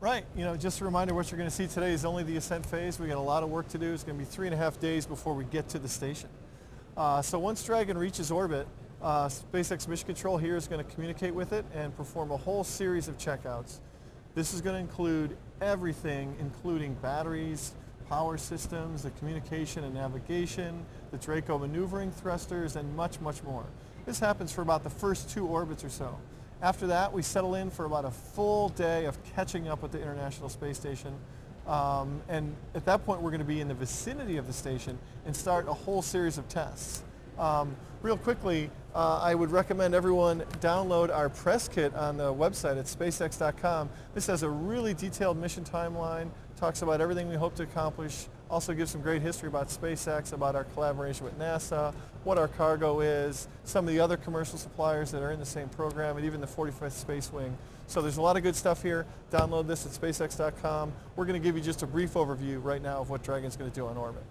Right, just a reminder, what you're going to see today is only the ascent phase. We got a lot of work to do. It's going to be 3.5 days before we get to the station. So once Dragon reaches orbit, SpaceX Mission Control here is going to communicate with it and perform a whole series of checkouts. This is going to include everything, including batteries, power systems, the communication and navigation, the Draco maneuvering thrusters, and much, much more. This happens for about the first 2 orbits or so. After that, we settle in for about a full day of catching up with the International Space Station. And at that point, we're going to be in the vicinity of the station and start a whole series of tests. Real quickly, I would recommend everyone download our press kit on the website at spacex.com. This has a really detailed mission timeline, talks about everything we hope to accomplish, also gives some great history about SpaceX, about our collaboration with NASA, what our cargo is, some of the other commercial suppliers that are in the same program, and even the 45th Space Wing. So there's a lot of good stuff here. Download this at spacex.com. We're going to give you just a brief overview right now of what Dragon's going to do on orbit.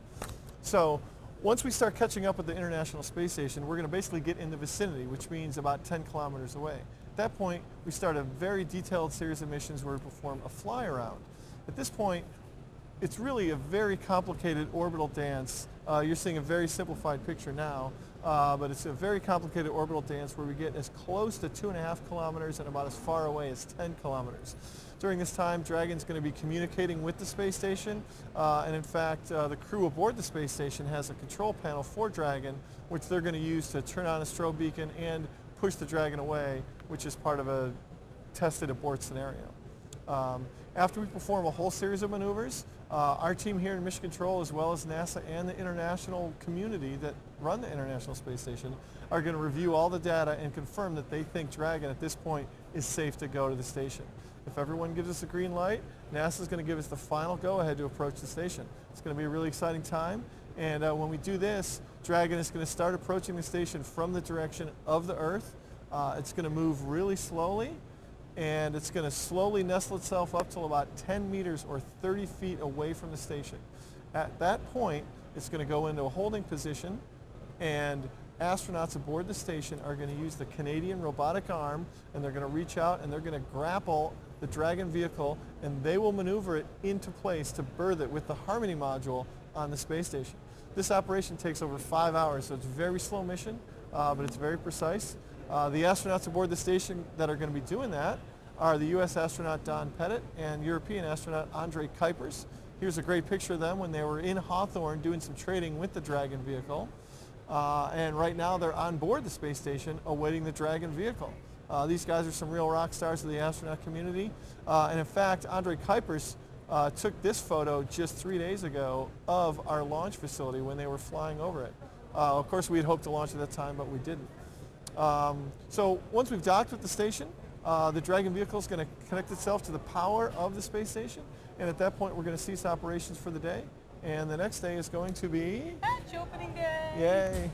So once we start catching up with the International Space Station, we're going to basically get in the vicinity, which means about 10 kilometers away. At that point, we start a very detailed series of missions where we perform a fly around. At this point, it's really a very complicated orbital dance. You're seeing a very simplified picture now, but it's a very complicated orbital dance where we get as close to 2.5 kilometers and about as far away as 10 kilometers. During this time, Dragon's going to be communicating with the space station, and in fact, the crew aboard the space station has a control panel for Dragon, which they're going to use to turn on a strobe beacon and push the Dragon away, which is part of a tested abort scenario. After we perform a whole series of maneuvers, our team here in Mission Control, as well as NASA and the international community that run the International Space Station, are going to review all the data and confirm that they think Dragon at this point is safe to go to the station. If everyone gives us a green light, NASA is going to give us the final go-ahead to approach the station. It's going to be a really exciting time, and when we do this, Dragon is going to start approaching the station from the direction of the Earth. It's going to move really slowly, and it's going to slowly nestle itself up till about 10 meters or 30 feet away from the station. At that point, it's going to go into a holding position, and astronauts aboard the station are going to use the Canadian robotic arm, and they're going to reach out and they're going to grapple the Dragon vehicle, and they will maneuver it into place to berth it with the Harmony module on the space station. This operation takes over 5 hours, so it's a very slow mission, but it's very precise. The astronauts aboard the station that are going to be doing that are the U.S. astronaut Don Pettit and European astronaut Andrei Kuipers. Here's a great picture of them when they were in Hawthorne doing some trading with the Dragon vehicle. And right now they're on board the space station awaiting the Dragon vehicle. These guys are some real rock stars of the astronaut community. And in fact, Andrei Kuipers took this photo just 3 days ago of our launch facility when they were flying over it. Of course, we had hoped to launch at that time, but we didn't. So once we've docked with the station, the Dragon vehicle is going to connect itself to the power of the space station, and at that point we're going to cease operations for the day, and the next day is going to be hatch opening day. Yay!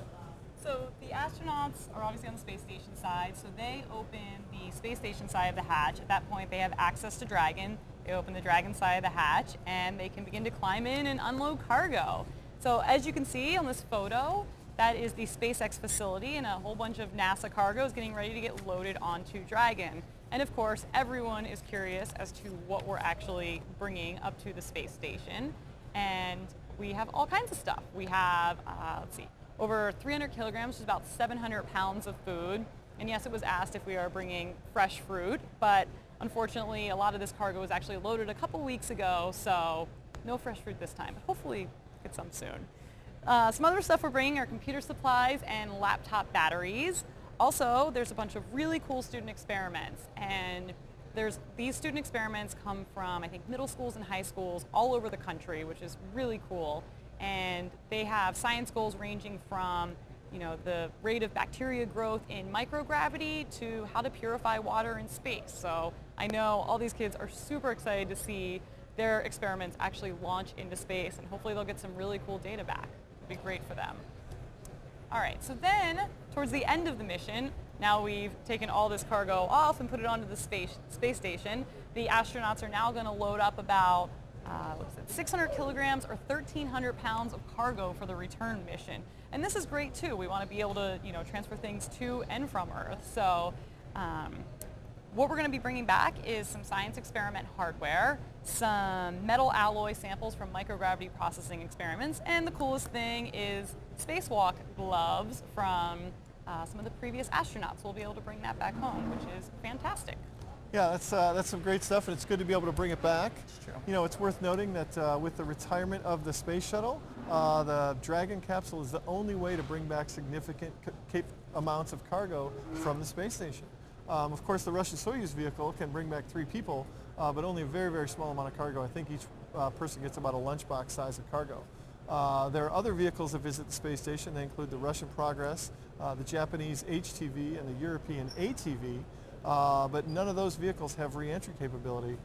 So the astronauts are obviously on the space station side, so they open the space station side of the hatch. At that point they have access to Dragon. They open the Dragon side of the hatch and they can begin to climb in and unload cargo. So as you can see on this photo, that is the SpaceX facility, and a whole bunch of NASA cargo is getting ready to get loaded onto Dragon. And of course, everyone is curious as to what we're actually bringing up to the space station. And we have all kinds of stuff. We have, over 300 kilograms, which is about 700 pounds of food. And yes, it was asked if we are bringing fresh fruit, but unfortunately, a lot of this cargo was actually loaded a couple weeks ago, so no fresh fruit this time, but hopefully get some soon. Some other stuff we're bringing are computer supplies and laptop batteries. Also, there's a bunch of really cool student experiments, and these student experiments come from, I think, middle schools and high schools all over the country, which is really cool. And they have science goals ranging from, the rate of bacteria growth in microgravity to how to purify water in space. So I know all these kids are super excited to see their experiments actually launch into space, and hopefully they'll get some really cool data back. Be great for them. All right, so then towards the end of the mission, now we've taken all this cargo off and put it onto the space station. The astronauts are now going to load up about 600 kilograms or 1,300 pounds of cargo for the return mission. And this is great too. We want to be able to transfer things to and from Earth. So What we're going to be bringing back is some science experiment hardware, some metal alloy samples from microgravity processing experiments, and the coolest thing is spacewalk gloves from some of the previous astronauts. We'll be able to bring that back home, which is fantastic. Yeah, that's some great stuff, and it's good to be able to bring it back. It's true. You know, it's worth noting that with the retirement of the space shuttle, the Dragon capsule is the only way to bring back significant amounts of cargo from the space station. Of course, the Russian Soyuz vehicle can bring back 3 people, but only a very, very small amount of cargo. I think each person gets about a lunchbox size of cargo. There are other vehicles that visit the space station. They include the Russian Progress, the Japanese HTV, and the European ATV. But none of those vehicles have re-entry capability.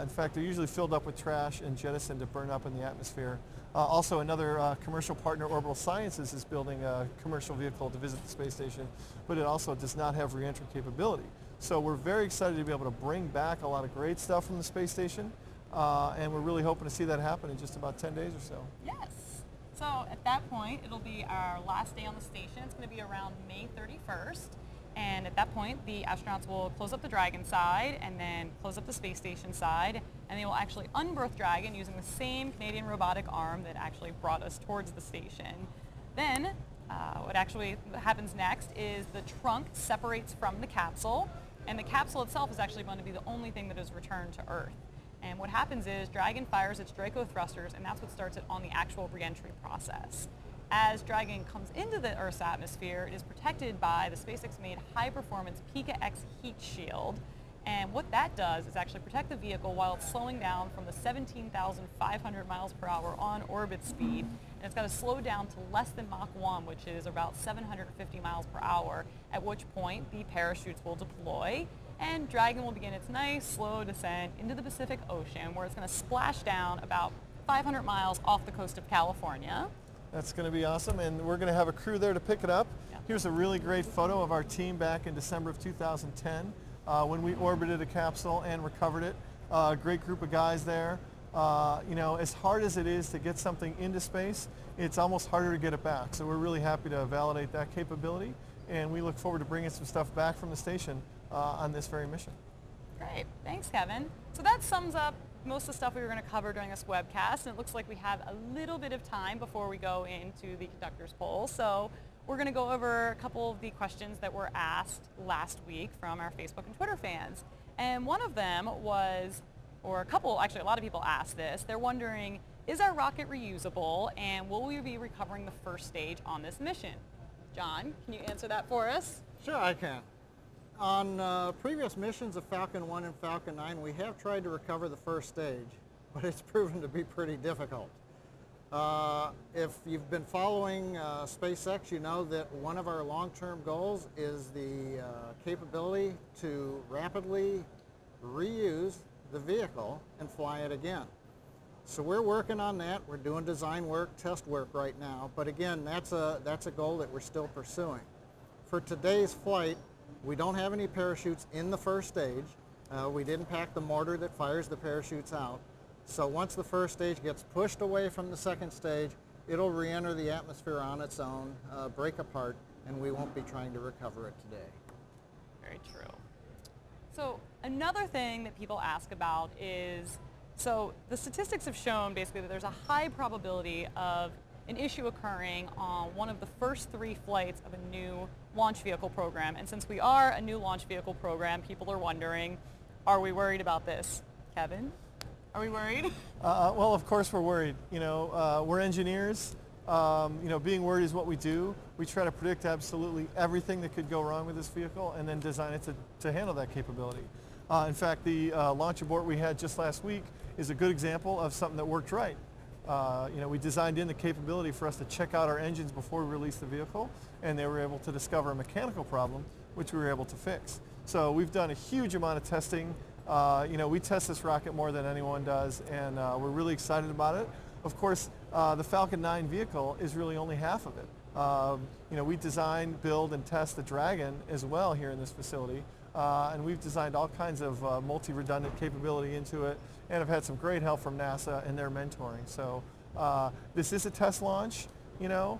In fact, they're usually filled up with trash and jettisoned to burn up in the atmosphere. Also, another commercial partner, Orbital Sciences, is building a commercial vehicle to visit the space station, but it also does not have re-entry capability. So we're very excited to be able to bring back a lot of great stuff from the space station, and we're really hoping to see that happen in just about 10 days or so. Yes. So at that point, it'll be our last day on the station. It's going to be around May 31st. And at that point, the astronauts will close up the Dragon side and then close up the space station side, and they will actually unberth Dragon using the same Canadian robotic arm that actually brought us towards the station. Then, what actually happens next is the trunk separates from the capsule, and the capsule itself is actually going to be the only thing that is returned to Earth. And what happens is Dragon fires its Draco thrusters, and that's what starts it on the actual re-entry process. As Dragon comes into the Earth's atmosphere, it is protected by the SpaceX-made high-performance Pika-X heat shield. And what that does is actually protect the vehicle while it's slowing down from the 17,500 miles per hour on orbit speed. And it's got to slow down to less than Mach 1, which is about 750 miles per hour, at which point the parachutes will deploy. And Dragon will begin its nice, slow descent into the Pacific Ocean, where it's going to splash down about 500 miles off the coast of California. That's going to be awesome, and we're going to have a crew there to pick it up. Yeah. Here's a really great photo of our team back in December of 2010 when we orbited a capsule and recovered it. A great group of guys there. You know, as hard as it is to get something into space, it's almost harder to get it back. So we're really happy to validate that capability, and we look forward to bringing some stuff back from the station on this very mission. Great. Thanks, Kevin. So that sums up most of the stuff we were going to cover during this webcast, and it looks like we have a little bit of time before we go into the conductor's poll. So we're going to go over a couple of the questions that were asked last week from our Facebook and Twitter fans. And one of them was, or a couple, actually a lot of people asked this, they're wondering, is our rocket reusable, and will we be recovering the first stage on this mission? John, can you answer that for us? Sure, I can. On previous missions of Falcon 1 and Falcon 9, we have tried to recover the first stage, but it's proven to be pretty difficult. If you've been following SpaceX, you know that one of our long-term goals is the capability to rapidly reuse the vehicle and fly it again. So we're working on that. We're doing design work, test work right now, but again, that's a goal that we're still pursuing. For today's flight, we don't have any parachutes in the first stage. We didn't pack the mortar that fires the parachutes out. So once the first stage gets pushed away from the second stage, it'll re-enter the atmosphere on its own, break apart, and we won't be trying to recover it today. Very true. So another thing that people ask about is, so the statistics have shown basically that there's a high probability of an issue occurring on one of the first 3 flights of a new launch vehicle program. And since we are a new launch vehicle program, people are wondering, are we worried about this? Kevin, are we worried? Well, of course we're worried. You know, we're engineers. You know, being worried is what we do. We try to predict absolutely everything that could go wrong with this vehicle and then design it to handle that capability. In fact, the launch abort we had just last week is a good example of something that worked right. You know, we designed in the capability for us to check out our engines before we released the vehicle, and they were able to discover a mechanical problem, which we were able to fix. So we've done a huge amount of testing. You know, we test this rocket more than anyone does, and we're really excited about it. Of course, the Falcon 9 vehicle is really only half of it. You know, we design, build, and test the Dragon as well here in this facility. And we've designed all kinds of multi-redundant capability into it, and have had some great help from NASA and their mentoring. So this is a test launch. You know,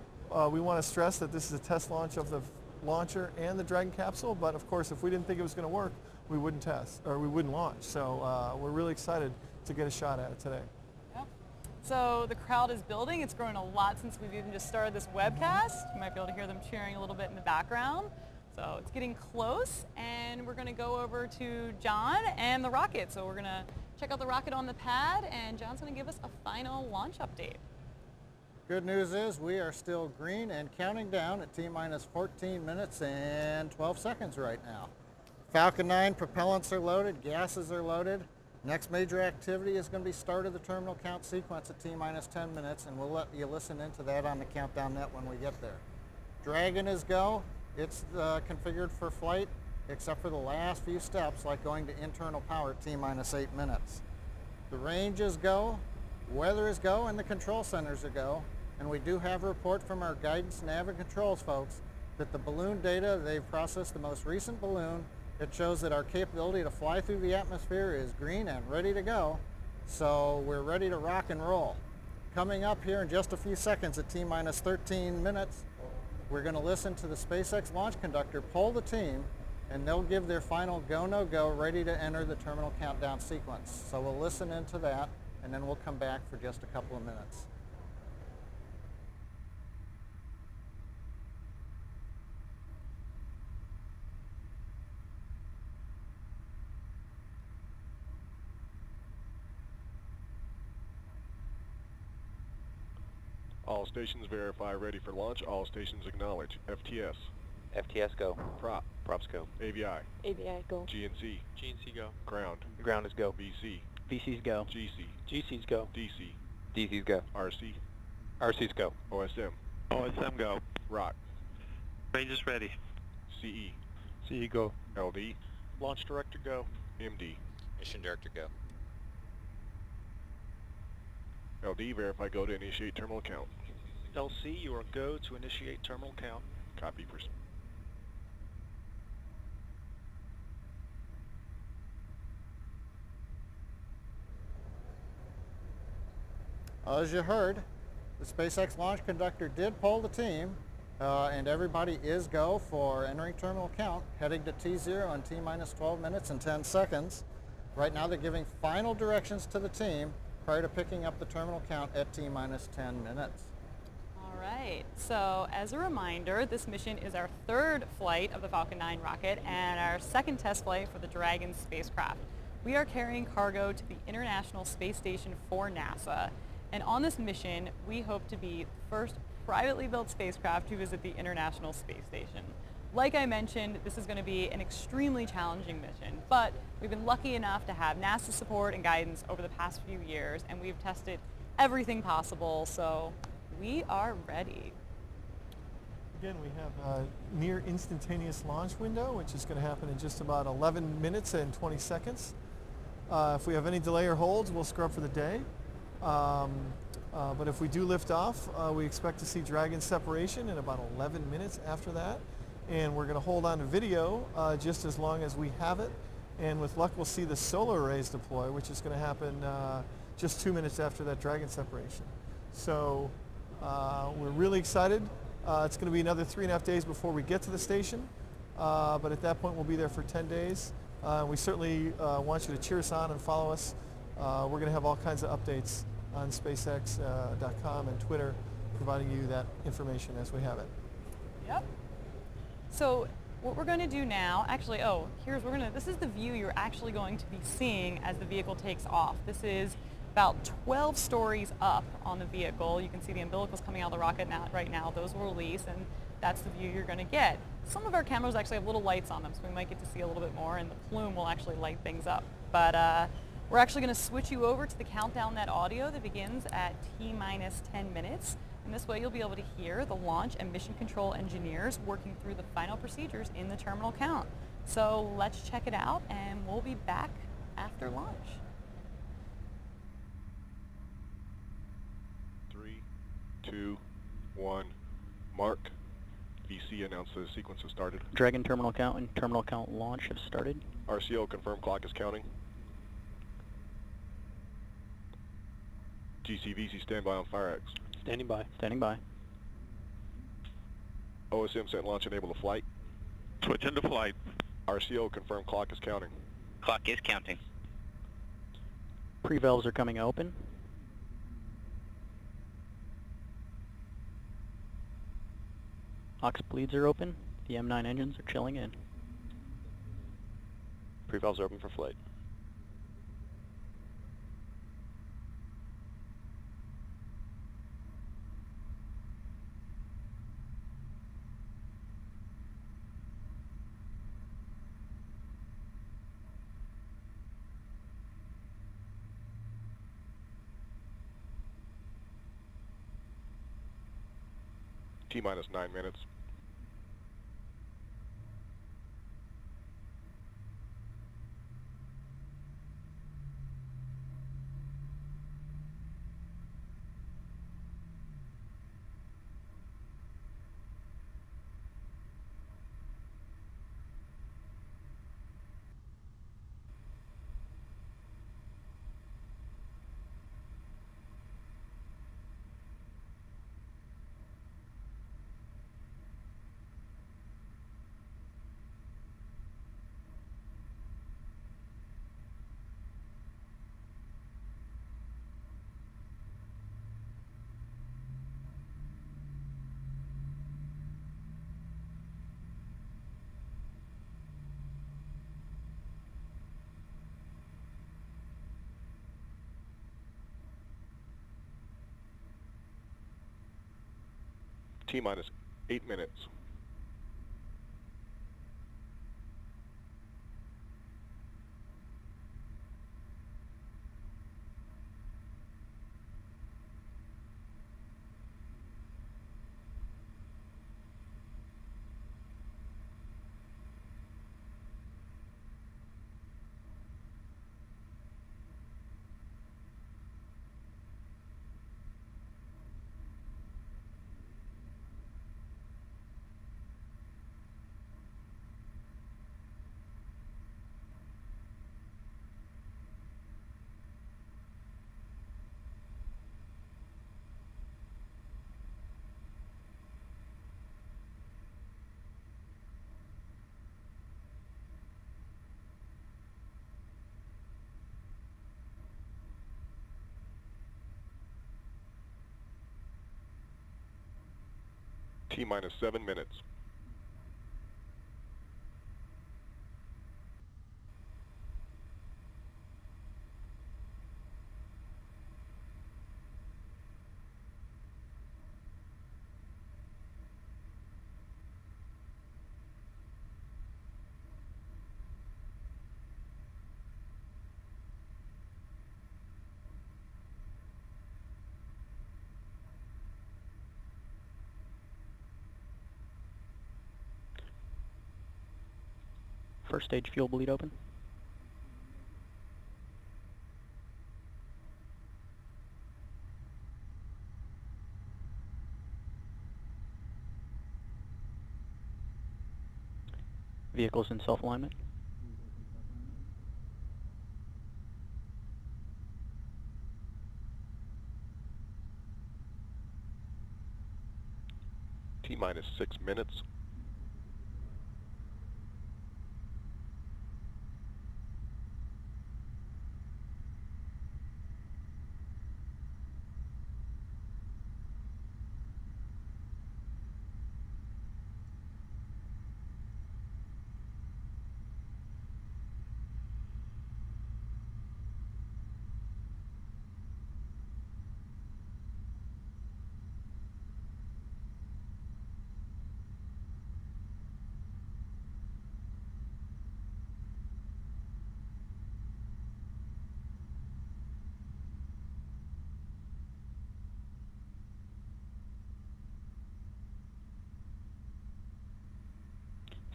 we want to stress that this is a test launch of the launcher and the Dragon capsule, but of course if we didn't think it was going to work, we wouldn't test, or we wouldn't launch. So we're really excited to get a shot at it today. Yep. So the crowd is building. It's grown a lot since we've even just started this webcast. You might be able to hear them cheering a little bit in the background. So it's getting close, and we're going to go over to John and the rocket. So we're going to check out the rocket on the pad, and John's going to give us a final launch update. Good news is we are still green and counting down at T-minus 14 minutes and 12 seconds right now. Falcon 9 propellants are loaded, gases are loaded. Next major activity is going to be start of the terminal count sequence at T-minus 10 minutes, and we'll let you listen into that on the countdown net when we get there. Dragon is go. It's configured for flight, except for the last few steps, like going to internal power at T-minus 8 minutes. The range is go, weather is go, and the control centers are go. And we do have a report from our guidance, nav, and controls folks that the balloon data, they've processed the most recent balloon. It shows that our capability to fly through the atmosphere is green and ready to go. So we're ready to rock and roll. Coming up here in just a few seconds at T-minus 13 minutes, we're going to listen to the SpaceX launch conductor poll the team, and they'll give their final go, no go, ready to enter the terminal countdown sequence. So we'll listen into that, and then we'll come back for just a couple of minutes. All stations verify ready for launch. All stations acknowledge. FTS. FTS go. Prop. Props go. AVI. AVI go. GNC. GNC go. Ground. Ground is go. VC. VC's go. GC. GC's go. DC. DC's go. RC. RC's go. OSM. OSM go. ROC. Range is ready. CE. CE go. LD. Launch director go. MD. Mission director go. LD, verify go to initiate terminal count. LC, you are go to initiate terminal count. Copy. As you heard, the SpaceX launch conductor did poll the team, and everybody is go for entering terminal count, heading to T0 in T-minus 12 minutes and 10 seconds. Right now they're giving final directions to the team prior to picking up the terminal count at T-minus 10 minutes. All right, so as a reminder, this mission is our third flight of the Falcon 9 rocket and our second test flight for the Dragon spacecraft. We are carrying cargo to the International Space Station for NASA. And on this mission, we hope to be the first privately built spacecraft to visit the International Space Station. Like I mentioned, this is going to be an extremely challenging mission, but we've been lucky enough to have NASA support and guidance over the past few years, and we've tested everything possible, so we are ready. Again, we have a near instantaneous launch window, which is going to happen in just about 11 minutes and 20 seconds. If we have any delay or holds, we'll scrub for the day. But if we do lift off, we expect to see Dragon separation in about 11 minutes after that. And we're going to hold on to video just as long as we have it. And with luck, we'll see the solar arrays deploy, which is going to happen just 2 minutes after that Dragon separation. So we're really excited. It's going to be another 3.5 days before we get to the station. But at that point, we'll be there for 10 days. We certainly want you to cheer us on and follow us. We're going to have all kinds of updates on SpaceX.com and Twitter, providing you that information as we have it. Yep. So what we're going to do now, actually, this is the view you're actually going to be seeing as the vehicle takes off. This is about 12 stories up on the vehicle. You can see the umbilicals coming out of the rocket right now. Those will release, and that's the view you're going to get. Some of our cameras actually have little lights on them, so we might get to see a little bit more, and the plume will actually light things up. But we're actually going to switch you over to the countdown net audio that begins at T-minus 10 minutes. And this way you'll be able to hear the launch and mission control engineers working through the final procedures in the terminal count. So let's check it out, and we'll be back after launch. 3, 2, 1, mark. VC announced the sequence has started. Dragon terminal count and terminal count launch have started. RCO confirmed clock is counting. GCVC standby on FireX. Standing by. Standing by. OSM set launch enable to flight. Switch into flight. RCO confirmed clock is counting. Clock is counting. Pre-valves are coming open. Aux bleeds are open. The M9 engines are chilling in. Pre-valves are open for flight. T-minus 9 minutes. T-minus 8 minutes. T-minus 7 minutes. First stage fuel bleed open. Vehicles in self-alignment. T-minus 6 minutes.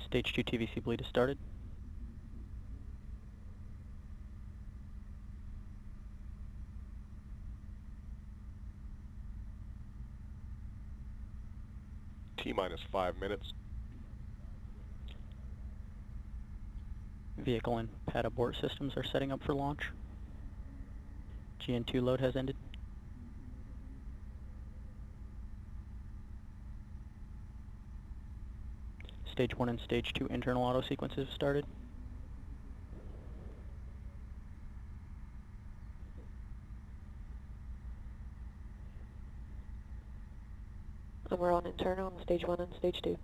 Stage 2 TVC bleed has started. T-minus 5 minutes. Vehicle and pad abort systems are setting up for launch. GN2 load has ended. Stage 1 and Stage 2 internal auto sequences have started. And we're on internal on stage 1 and stage 2.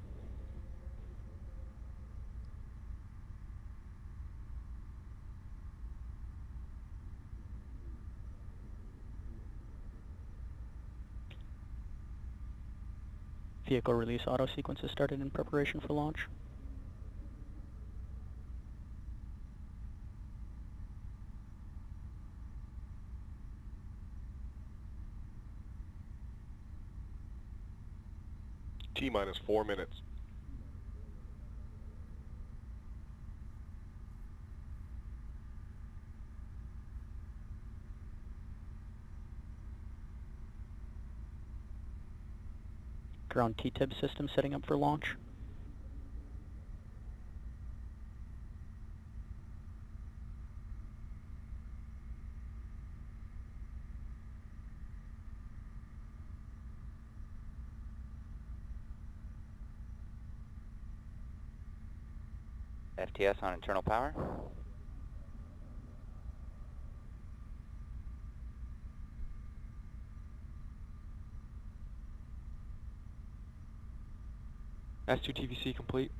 Vehicle release auto sequence is started in preparation for launch. T-minus 4 minutes. Ground T-tib system setting up for launch. FTS on internal power. S2 TVC complete.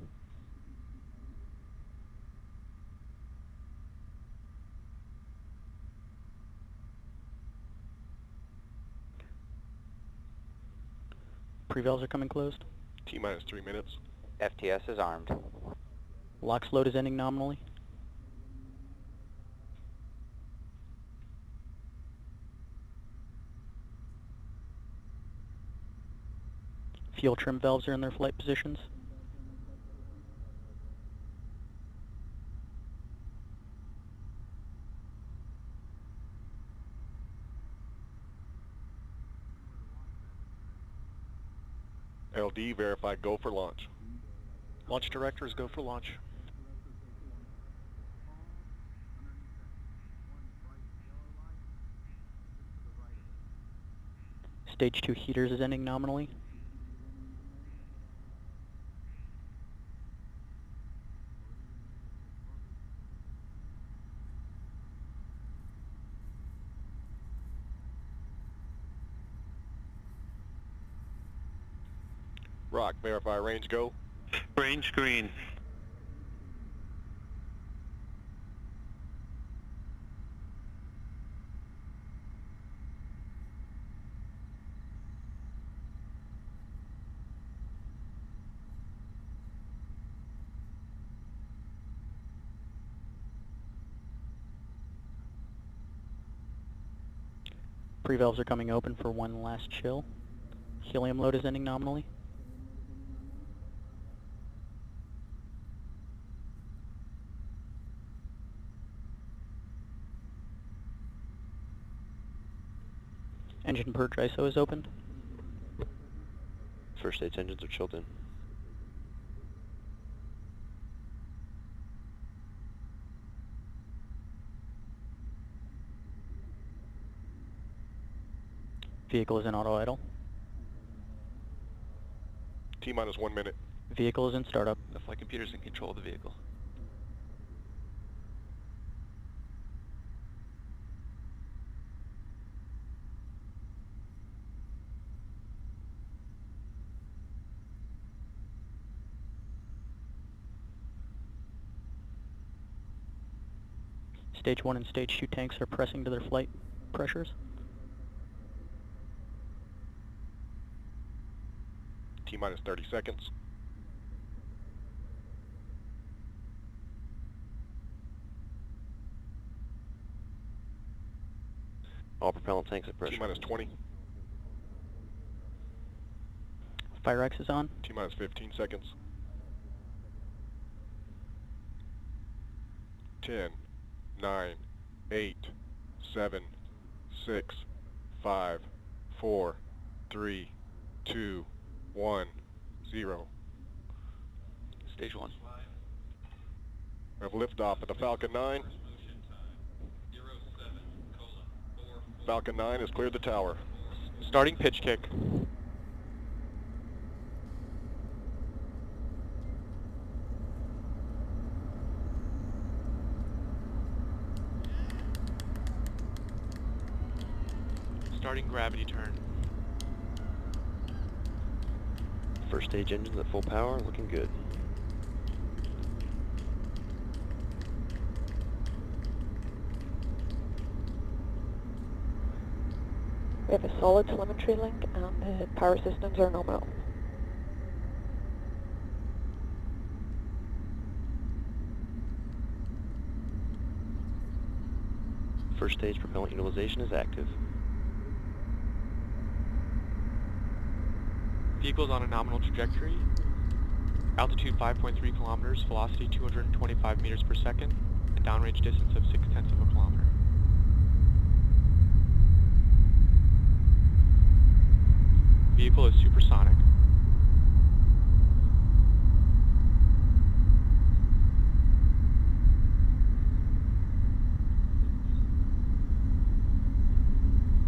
Pre-valves are coming closed. T-minus 3 minutes. FTS is armed. LOX load is ending nominally. Fuel trim valves are in their flight positions. LD, verify go for launch. Launch directors go for launch. Stage 2 heaters is ending nominally. Rock, verify range go. Range green. Pre-valves are coming open for one last chill. Helium load is ending nominally. Engine purge ISO is opened. First stage engines are chilled in. Vehicle is in auto idle. T-minus 1 minute. Vehicle is in startup. The flight computer's in control of the vehicle. Stage 1 and Stage 2 tanks are pressing to their flight pressures. T-minus 30 seconds. All propellant tanks at pressure. T-minus 20. Fire X is on. T-minus 15 seconds. 10, 9, 8, 7, 6, 5, 4, 3, 2, 1, 0. Stage 1. We have liftoff at the Falcon 9. Falcon 9 has cleared the tower. Starting pitch kick. Starting gravity turn. First stage engines at full power, looking good. We have a solid telemetry link and the power systems are nominal. First stage propellant utilization is active. Vehicle's on a nominal trajectory. Altitude 5.3 kilometers, velocity 225 meters per second, and downrange distance of 0.6 of a kilometer. Vehicle is supersonic.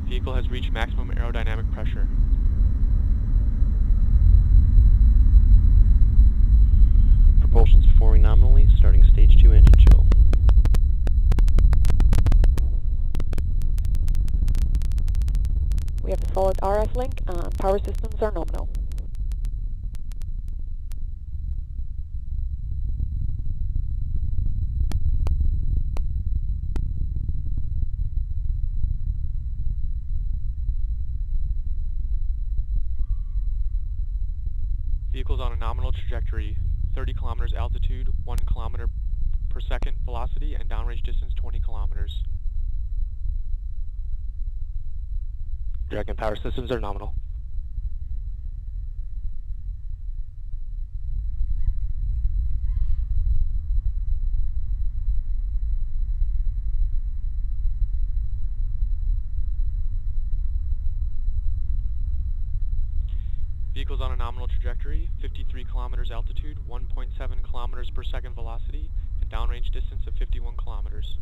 Vehicle has reached maximum aerodynamic pressure. Propulsion's performing nominally, starting stage 2 engine chill. We have a solid RF link and power systems are nominal. Vehicle's on a nominal trajectory, 30 kilometers altitude, 1 kilometer per second velocity, and downrange distance 20 kilometers. Dragon power systems are nominal. Vehicle's on a nominal trajectory, 53 kilometers altitude, 1.7 kilometers per second velocity, and downrange distance of 51 kilometers.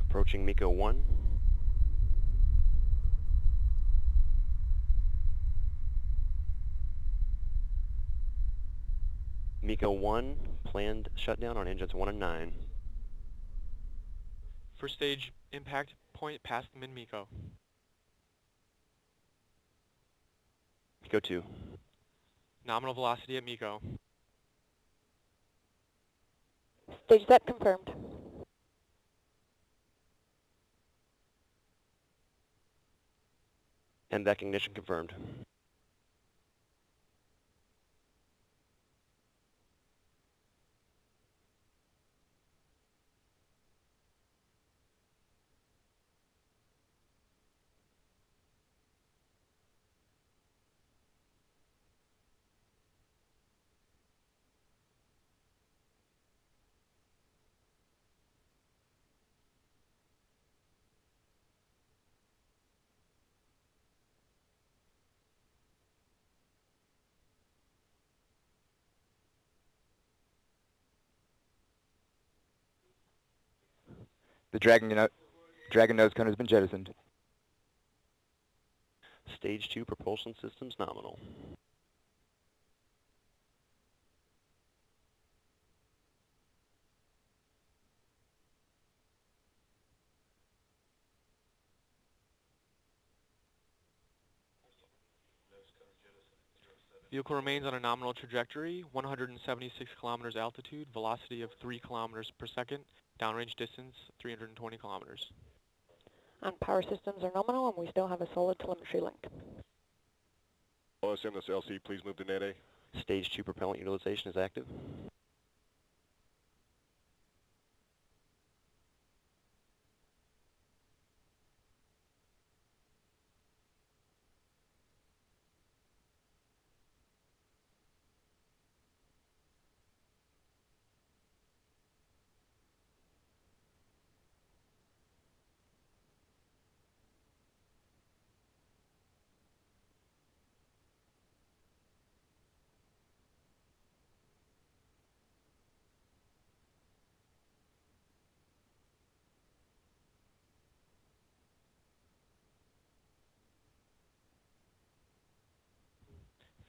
Approaching MECO 1. MECO 1, planned shutdown on engines 1 and 9. First stage impact point past the mid-MECO. MECO 2. Nominal velocity at MECO. Stage set confirmed. And deck ignition confirmed. The Dragon nose cone has been jettisoned. Stage 2 propulsion systems nominal. Vehicle remains on a nominal trajectory, 176 kilometers altitude, velocity of 3 kilometers per second, downrange distance 320 kilometers. And power systems are nominal and we still have a solid telemetry link. OSM, this LC, please move to net A. Stage 2 propellant utilization is active.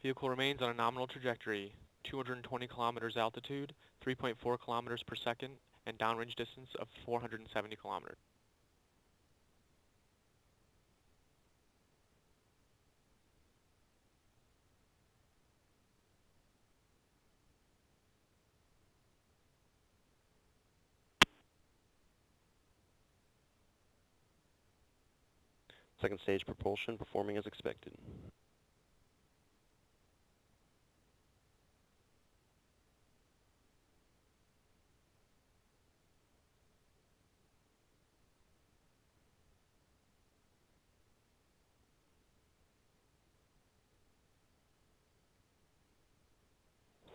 Vehicle remains on a nominal trajectory, 220 kilometers altitude, 3.4 kilometers per second, and downrange distance of 470 kilometers. Second stage propulsion performing as expected.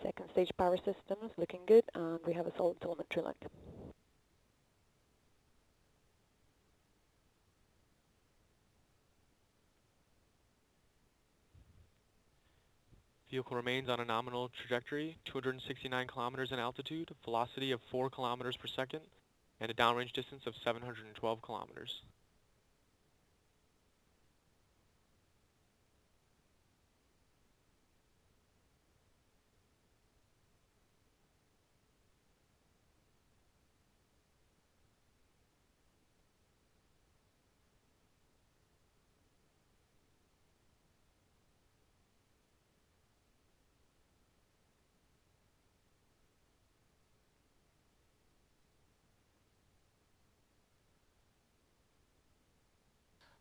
Second stage power systems looking good, and we have a solid telemetry link. Vehicle remains on a nominal trajectory, 269 kilometers in altitude, velocity of 4 kilometers per second, and a downrange distance of 712 kilometers.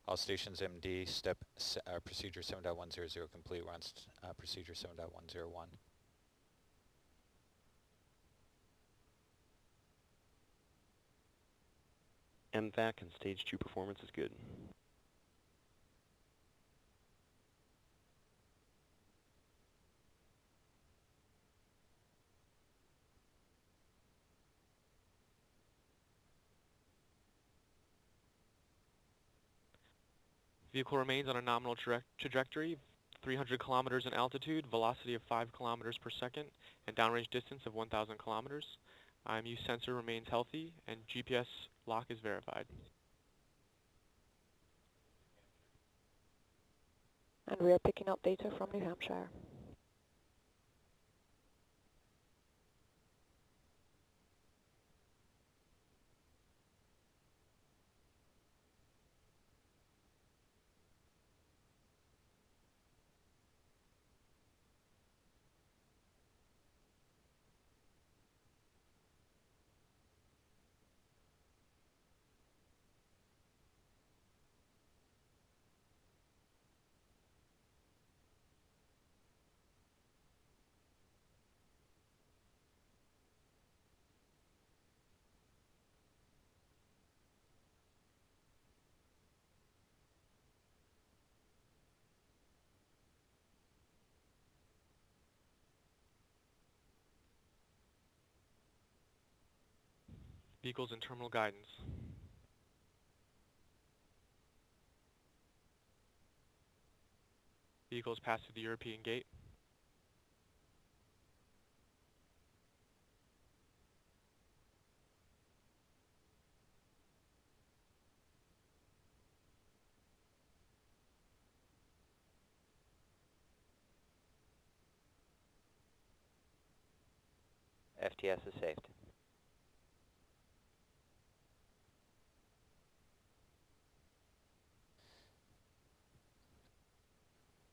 All stations MD, procedure 7.100 complete. We're on procedure 7.101. MVAC and stage 2 performance is good. Vehicle remains on a nominal trajectory, 300 kilometers in altitude, velocity of 5 kilometers per second, and downrange distance of 1,000 kilometers. IMU sensor remains healthy, and GPS lock is verified. And we are picking up data from New Hampshire. Vehicles in terminal guidance. Vehicles pass through the European gate. FTS is saved.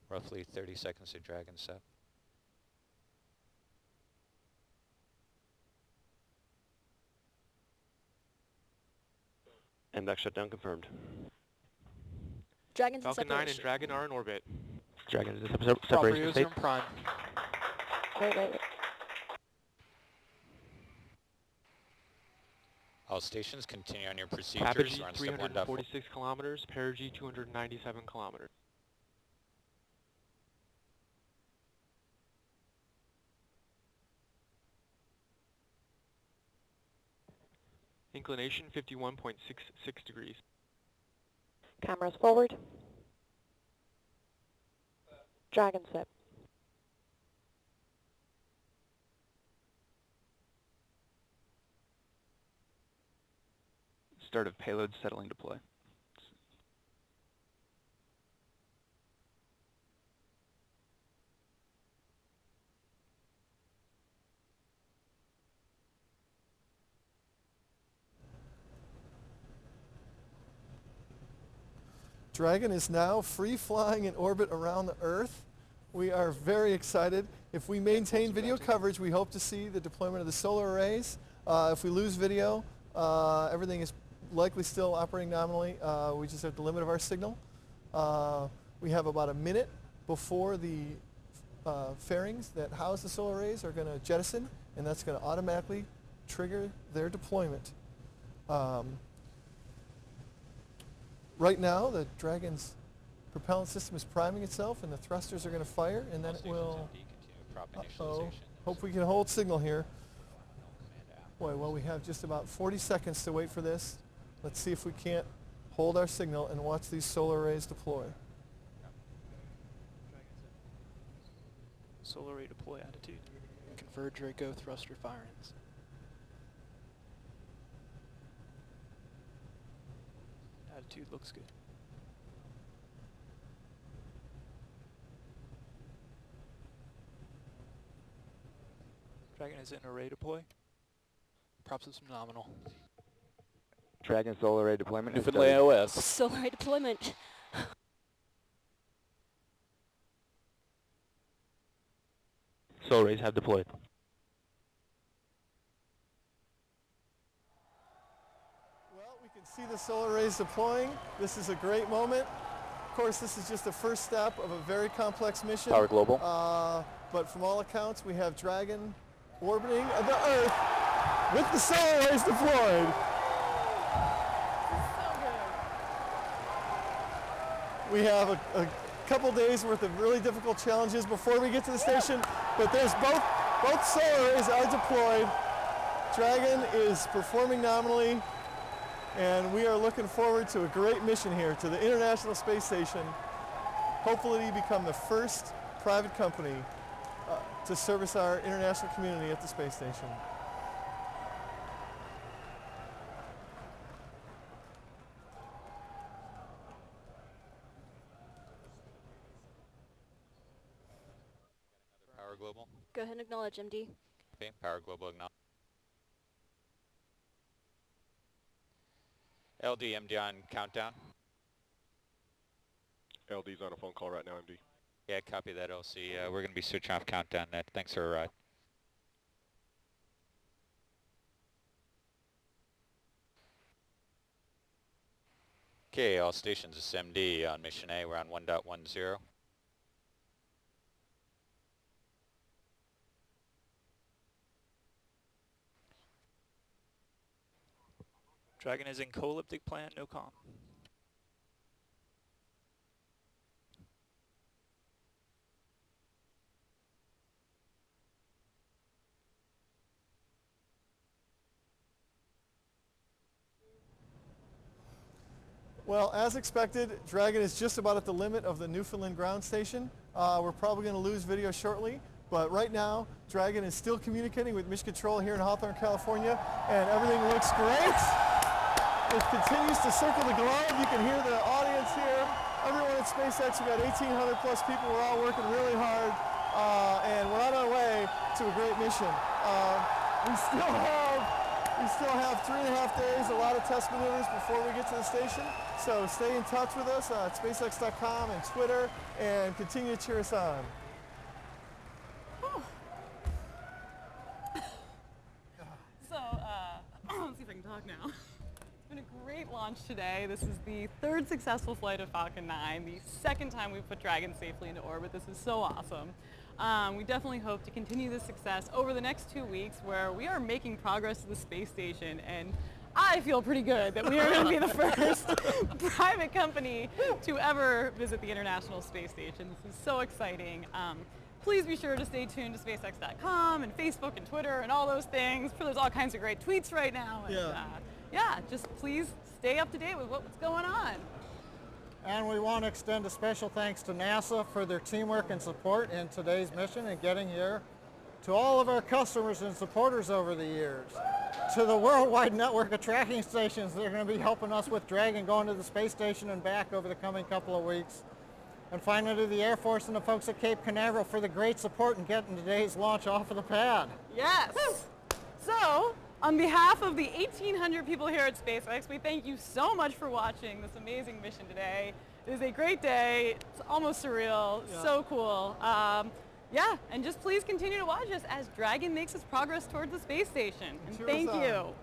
Roughly 30 seconds to drag and set. MVAC shutdown confirmed. Dragon's Falcon in 9 separation. and Dragon are in orbit. Dragon is in separation state. prime. Wait. All stations continue on your procedures. Apogee We're on step 346 kilometers, perigee 297 kilometers. Inclination 51.66 degrees. Cameras forward. Dragon set. Start of payload settling deploy. Dragon is now free flying in orbit around the Earth. We are very excited. If we maintain video coverage, we hope to see the deployment of the solar arrays. If we lose video, everything is likely still operating nominally. We just have the limit of our signal. We have about a minute before the fairings that house the solar arrays are going to jettison, and that's going to automatically trigger their deployment. Right now, the Dragon's propellant system is priming itself, and the thrusters are going to fire, and then it will... Hope we can hold signal here. Boy, well, we have just about 40 seconds to wait for this. Let's see if we can't hold our signal and watch these solar arrays deploy. Solar array deploy attitude. Converge Draco thruster firings. Attitude looks good. Dragon is in array deploy. Props is nominal. Dragon solar array deployment. Newfoundland OS. Solar array deployment. Solar arrays have deployed. Well, we can see the solar arrays deploying. This is a great moment. Of course, this is just the first step of a very complex mission. Power global. But from all accounts, we have Dragon orbiting the Earth with the solar arrays deployed. We have a couple days worth of really difficult challenges before we get to the station, but there's both solar arrays are deployed. Dragon is performing nominally, and we are looking forward to a great mission here to the International Space Station. Hopefully become the first private company to service our international community at the space station. Power global. Go ahead and acknowledge, MD. Okay, power global acknowledge. LD, MD on countdown. LD's on a phone call right now, MD. Yeah, copy that, LC. We're going to be switching off countdown. Thanks for a ride. Okay, all stations, this is MD on mission A. We're on 1.10. Dragon is in co-elliptic plan, no comm. Well, as expected, Dragon is just about at the limit of the Newfoundland ground station. We're probably going to lose video shortly, but right now, Dragon is still communicating with Mission Control here in Hawthorne, California, and everything looks great. It continues to circle the globe. You can hear the audience here. Everyone at SpaceX, we've got 1,800 plus people. We're all working really hard, and we're on our way to a great mission. We still have 3.5 days, a lot of test maneuvers before we get to the station. So stay in touch with us at SpaceX.com and Twitter, and continue to cheer us on. So, let's see if I can talk now. It's been a great launch today. This is the third successful flight of Falcon 9, the second time we've put Dragon safely into orbit. This is so awesome. We definitely hope to continue this success over the next 2 weeks, where we are making progress to the space station, and I feel pretty good that we are going to be the first private company to ever visit the International Space Station. This is so exciting. Please be sure to stay tuned to SpaceX.com and Facebook and Twitter and all those things. There's all kinds of great tweets right now. And, just please stay up to date with what's going on. And we want to extend a special thanks to NASA for their teamwork and support in today's mission and getting here. To all of our customers and supporters over the years. To the worldwide network of tracking stations that are going to be helping us with Dragon going to the space station and back over the coming couple of weeks. And finally to the Air Force and the folks at Cape Canaveral for the great support in getting today's launch off of the pad. Yes! So, on behalf of the 1,800 people here at SpaceX, we thank you so much for watching this amazing mission today. It is a great day. It's almost surreal. So cool. And just please continue to watch us as Dragon makes its progress towards the space station. And thank you.